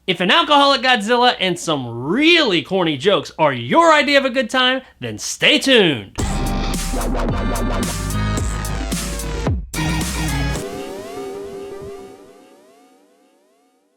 If an alcoholic Godzilla and some really corny jokes are your idea of a good time, then stay tuned.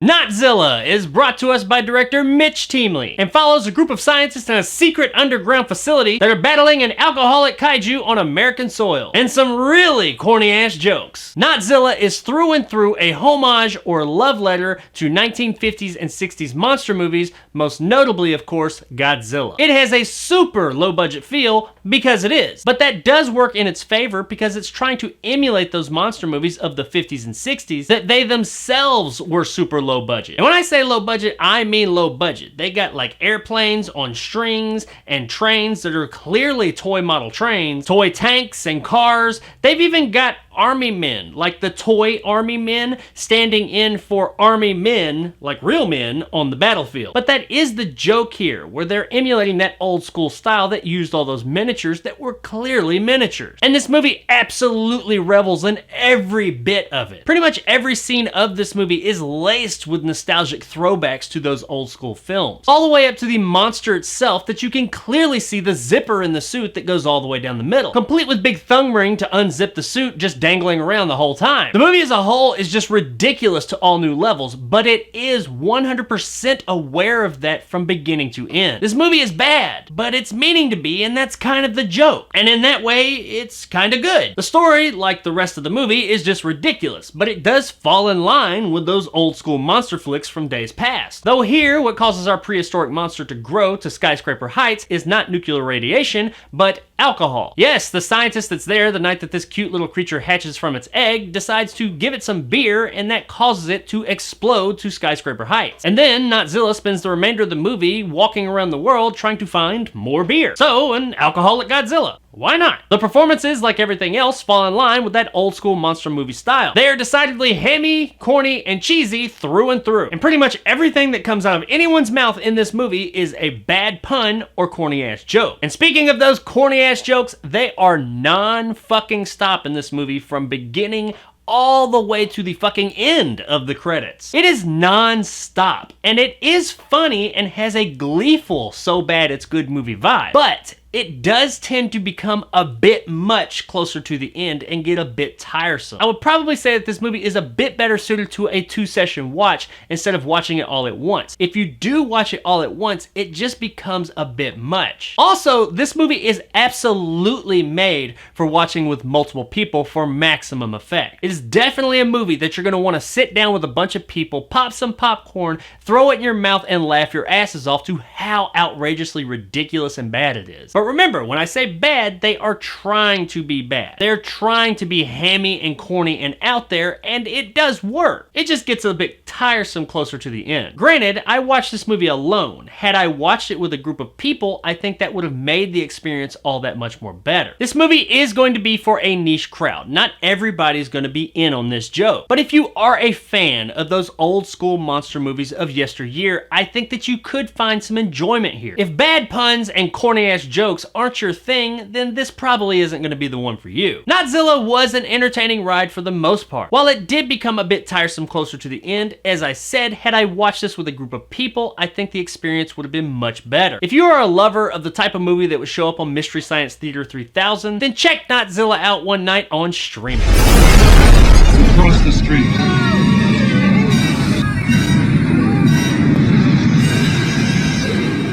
Notzilla is brought to us by director Mitch Teamley and follows a group of scientists in a secret underground facility that are battling an alcoholic kaiju on American soil. And some really corny ass jokes. Notzilla is through and through a homage or love letter to 1950s and 60s monster movies, most notably of course Godzilla. It has a super low budget feel because it is, but that does work in its favor because it's trying to emulate those monster movies of the 50s and 60s that they themselves were super low budget. And when I say low budget, I mean low budget. They got like airplanes on strings and trains that are clearly toy model trains, toy tanks and cars. They've even got army men, like the toy army men, standing in for army men, like real men, on the battlefield. But that is the joke here, where they're emulating that old school style that used all those miniatures that were clearly miniatures. And this movie absolutely revels in every bit of it. Pretty much every scene of this movie is laced with nostalgic throwbacks to those old school films. All the way up to the monster itself that you can clearly see the zipper in the suit that goes all the way down the middle, complete with big thumb ring to unzip the suit just dangling around the whole time. The movie as a whole is just ridiculous to all new levels, but it is 100% aware of that from beginning to end. This movie is bad, but it's meaning to be, and that's kind of the joke. And in that way, it's kind of good. The story, like the rest of the movie, is just ridiculous, but it does fall in line with those old school monster flicks from days past. Though here, what causes our prehistoric monster to grow to skyscraper heights is not nuclear radiation, but alcohol. Yes, the scientist that's there the night that this cute little creature hatches from its egg decides to give it some beer, and that causes it to explode to skyscraper heights. And then Notzilla spends the remainder of the movie walking around the world trying to find more beer. So, an alcoholic Godzilla. Why not? The performances, like everything else, fall in line with that old school monster movie style. They are decidedly hammy, corny, and cheesy through and through. And pretty much everything that comes out of anyone's mouth in this movie is a bad pun or corny ass joke. And speaking of those corny ass jokes, they are non-fucking stop in this movie from beginning all the way to the fucking end of the credits. It is non-stop, and it is funny and has a gleeful so bad it's good movie vibe, but it does tend to become a bit much closer to the end and get a bit tiresome. I would probably say that this movie is a bit better suited to a 2-session watch instead of watching it all at once. If you do watch it all at once, it just becomes a bit much. Also, this movie is absolutely made for watching with multiple people for maximum effect. It is definitely a movie that you're gonna wanna sit down with a bunch of people, pop some popcorn, throw it in your mouth, and laugh your asses off to how outrageously ridiculous and bad it is. But remember, when I say bad, they are trying to be bad. They're trying to be hammy and corny and out there, and it does work. It just gets a bit tiresome closer to the end. Granted, I watched this movie alone. Had I watched it with a group of people, I think that would have made the experience all that much more better. This movie is going to be for a niche crowd. Not everybody's going to be in on this joke. But if you are a fan of those old school monster movies of yesteryear, I think that you could find some enjoyment here. If bad puns and corny ass jokes aren't your thing, then this probably isn't going to be the one for you. Notzilla was an entertaining ride for the most part. While it did become a bit tiresome closer to the end, as I said, had I watched this with a group of people, I think the experience would have been much better. If you are a lover of the type of movie that would show up on Mystery Science Theater 3000, then check Notzilla out one night on streaming. Across the street.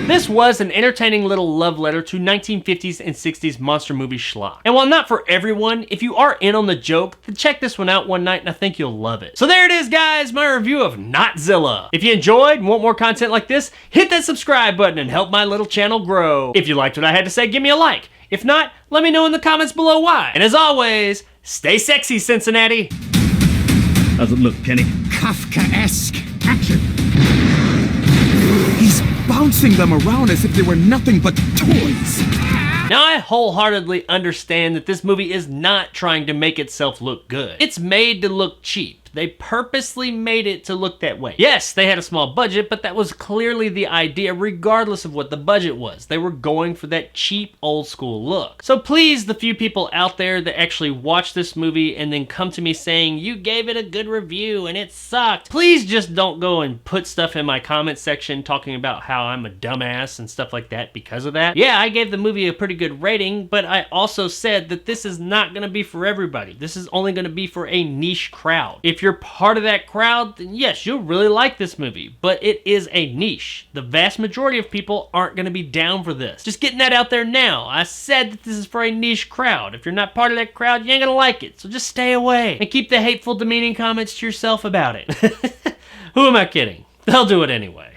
This was an entertaining little love letter to 1950s and 60s monster movie schlock. And while not for everyone, if you are in on the joke, then check this one out one night and I think you'll love it. So there it is, guys, my review of Notzilla. If you enjoyed and want more content like this, hit that subscribe button and help my little channel grow. If you liked what I had to say, give me a like. If not, let me know in the comments below why. And as always, stay sexy, Cincinnati. How's it look, Kenny? Kafkaesque. Action. He's bouncing them around as if they were nothing but toys. Now, I wholeheartedly understand that this movie is not trying to make itself look good. It's made to look cheap. They purposely made it to look that way. Yes, they had a small budget, but that was clearly the idea regardless of what the budget was. They were going for that cheap old school look. So please, the few people out there that actually watch this movie and then come to me saying, you gave it a good review and it sucked, please just don't go and put stuff in my comment section talking about how I'm a dumbass and stuff like that because of that. Yeah, I gave the movie a pretty good rating, but I also said that this is not going to be for everybody. This is only going to be for a niche crowd. If you're part of that crowd, then yes, you'll really like this movie, but it is a niche. The vast majority of people aren't going to be down for this. Just getting that out there now. I said that this is for a niche crowd. If you're not part of that crowd, you ain't going to like it, so just stay away and keep the hateful, demeaning comments to yourself about it. Who am I kidding? They'll do it anyway.